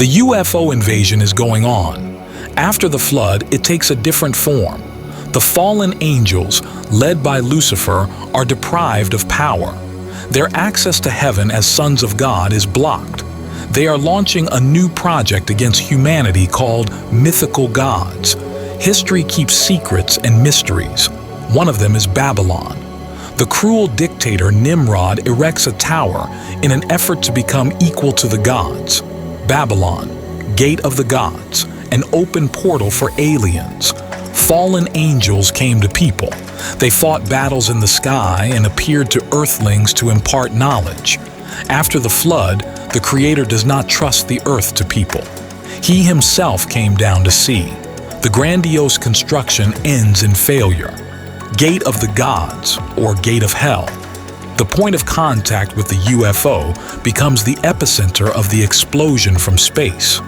The UFO invasion is going on. After the flood, it takes a different form. The fallen angels, led by Lucifer, are deprived of power. Their access to heaven as sons of God is blocked. They are launching a new project against humanity called Mythical Gods. History keeps secrets and mysteries. One of them is Babylon. The cruel dictator Nimrod erects a tower in an effort to become equal to the gods. Babylon, gate of the gods, an open portal for aliens. Fallen angels came to people. They fought battles in the sky and appeared to earthlings to impart knowledge. After the flood, the Creator does not trust the earth to people. He himself came down to see. The grandiose construction ends in failure. Gate of the gods, or gate of hell. The point of contact with the UFO becomes the epicenter of the explosion from space.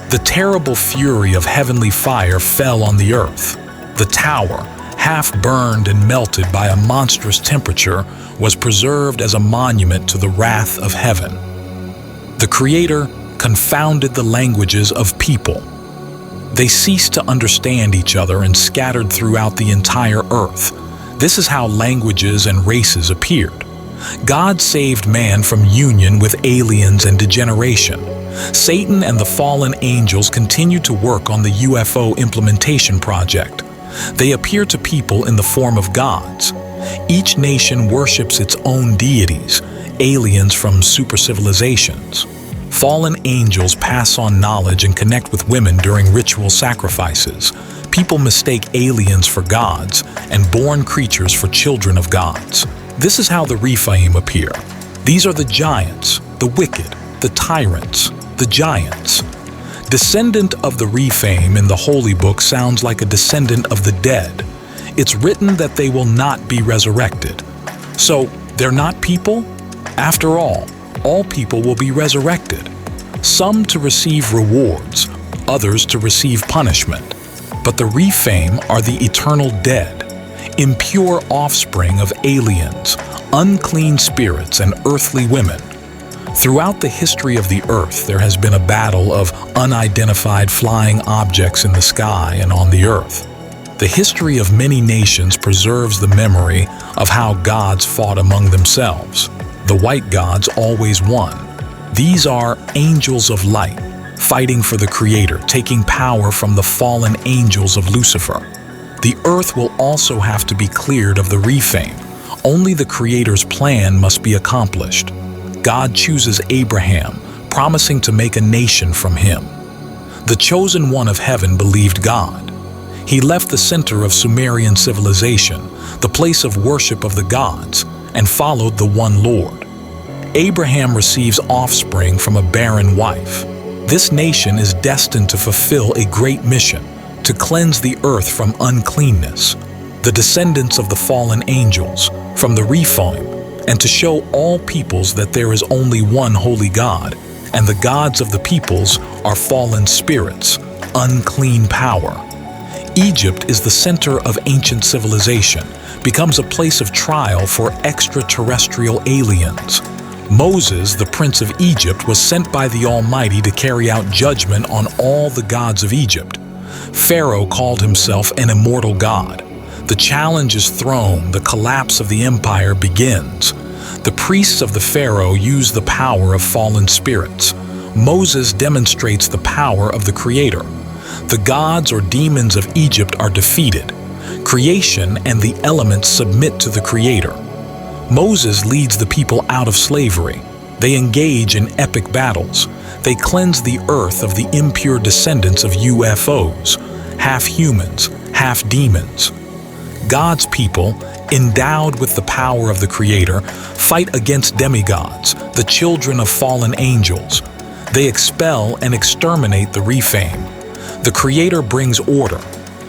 The terrible fury of heavenly fire fell on the earth. The tower, half burned and melted by a monstrous temperature, was preserved as a monument to the wrath of heaven. The Creator confounded the languages of people. They ceased to understand each other and scattered throughout the entire earth. This is how languages and races appeared. God saved man from union with aliens and degeneration. Satan and the fallen angels continue to work on the UFO implementation project. They appear to people in the form of gods. Each nation worships its own deities, aliens from super civilizations. Fallen angels pass on knowledge and connect with women during ritual sacrifices. People mistake aliens for gods and born creatures for children of gods. This is how the Rephaim appear. These are the giants, the wicked, the tyrants, the giants. Descendant of the Rephaim in the Holy Book sounds like a descendant of the dead. It's written that they will not be resurrected. So, they're not people? After all people will be resurrected. Some to receive rewards, others to receive punishment. But the Rephaim are the eternal dead, impure offspring of aliens, unclean spirits, and earthly women. Throughout the history of the earth, there has been a battle of unidentified flying objects in the sky and on the earth. The history of many nations preserves the memory of how gods fought among themselves. The white gods always won. These are angels of light, fighting for the Creator, taking power from the fallen angels of Lucifer. The earth will also have to be cleared of the Rephaim. Only the Creator's plan must be accomplished. God chooses Abraham, promising to make a nation from him. The chosen one of heaven believed God. He left the center of Sumerian civilization, the place of worship of the gods, and followed the one Lord. Abraham receives offspring from a barren wife. This nation is destined to fulfill a great mission, to cleanse the earth from uncleanness, the descendants of the fallen angels, from the Rephaim, and to show all peoples that there is only one holy God, and the gods of the peoples are fallen spirits, unclean power. Egypt is the center of ancient civilization, becomes a place of trial for extraterrestrial aliens. Moses, the prince of Egypt, was sent by the Almighty to carry out judgment on all the gods of Egypt. Pharaoh called himself an immortal god. The challenge is thrown, the collapse of the empire begins. The priests of the Pharaoh use the power of fallen spirits. Moses demonstrates the power of the Creator. The gods or demons of Egypt are defeated. Creation and the elements submit to the Creator. Moses leads the people out of slavery. They engage in epic battles. They cleanse the earth of the impure descendants of UFOs, half humans, half demons. God's people, endowed with the power of the Creator, fight against demigods, the children of fallen angels. They expel and exterminate the Rephaim. The Creator brings order.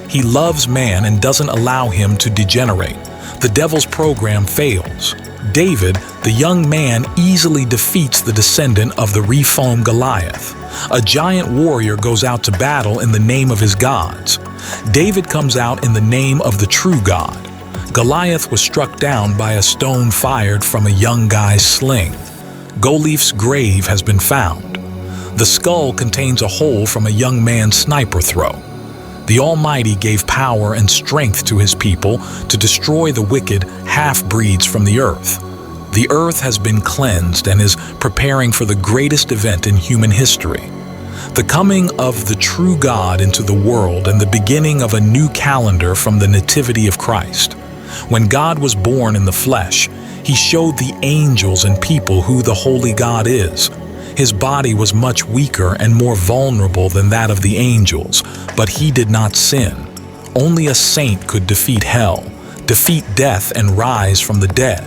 He loves man and doesn't allow him to degenerate. The devil's program fails. David, the young man, easily defeats the descendant of the Rephaim Goliath. A giant warrior goes out to battle in the name of his gods. David comes out in the name of the true God. Goliath was struck down by a stone fired from a young guy's sling. Goliath's grave has been found. The skull contains a hole from a young man's sniper throw. The Almighty gave power and strength to his people to destroy the wicked half-breeds from the earth. The earth has been cleansed and is preparing for the greatest event in human history. The coming of the true God into the world and the beginning of a new calendar from the nativity of Christ. When God was born in the flesh, he showed the angels and people who the holy God is. His body was much weaker and more vulnerable than that of the angels, but he did not sin. Only a saint could defeat hell, defeat death, and rise from the dead.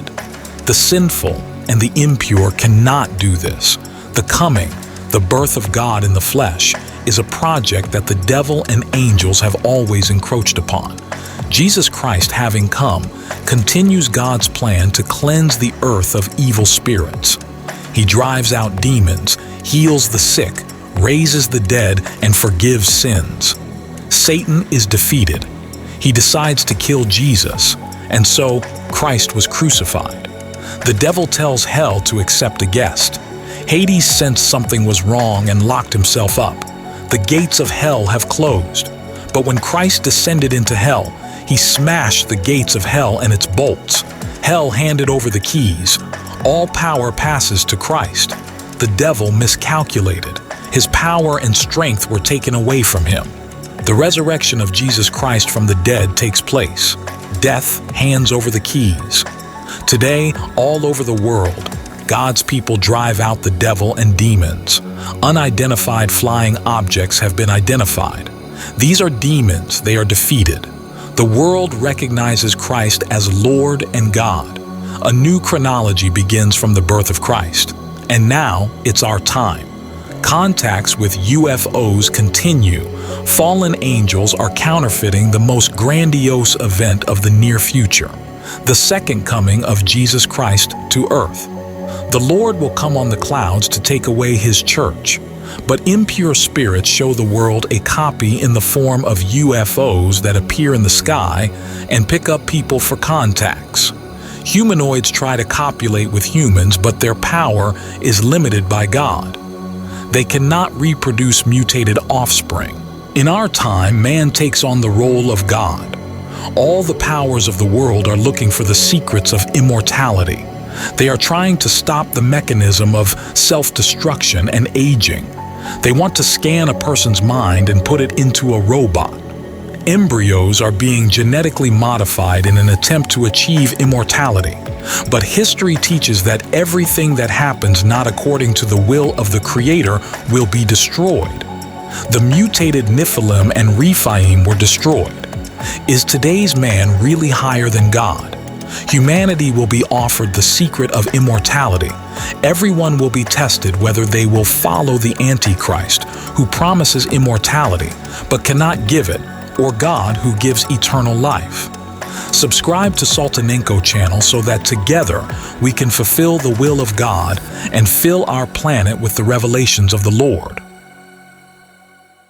The sinful and the impure cannot do this. The coming, the birth of God in the flesh, is a project that the devil and angels have always encroached upon. Jesus Christ, having come, continues God's plan to cleanse the earth of evil spirits. He drives out demons, heals the sick, raises the dead, and forgives sins. Satan is defeated. He decides to kill Jesus, and so Christ was crucified. The devil tells hell to accept a guest. Hades sensed something was wrong and locked himself up. The gates of hell have closed. But when Christ descended into hell, he smashed the gates of hell and its bolts. Hell handed over the keys. All power passes to Christ. The devil miscalculated. His power and strength were taken away from him. The resurrection of Jesus Christ from the dead takes place. Death hands over the keys. Today, all over the world, God's people drive out the devil and demons. Unidentified flying objects have been identified. These are demons. They are defeated. The world recognizes Christ as Lord and God. A new chronology begins from the birth of Christ. And now it's our time. Contacts with UFOs continue. Fallen angels are counterfeiting the most grandiose event of the near future, the second coming of Jesus Christ to earth. The Lord will come on the clouds to take away his church. But impure spirits show the world a copy in the form of UFOs that appear in the sky and pick up people for contacts. Humanoids try to copulate with humans, but their power is limited by God. They cannot reproduce mutated offspring. In our time, man takes on the role of God. All the powers of the world are looking for the secrets of immortality. They are trying to stop the mechanism of self-destruction and aging. They want to scan a person's mind and put it into a robot. Embryos are being genetically modified in an attempt to achieve immortality. But history teaches that everything that happens not according to the will of the Creator will be destroyed. The mutated Nephilim and Rephaim were destroyed. Is today's man really higher than God? Humanity will be offered the secret of immortality. Everyone will be tested whether they will follow the Antichrist, who promises immortality but cannot give it, or God, who gives eternal life. Subscribe to Saltonenko channel so that together we can fulfill the will of God and fill our planet with the revelations of the Lord.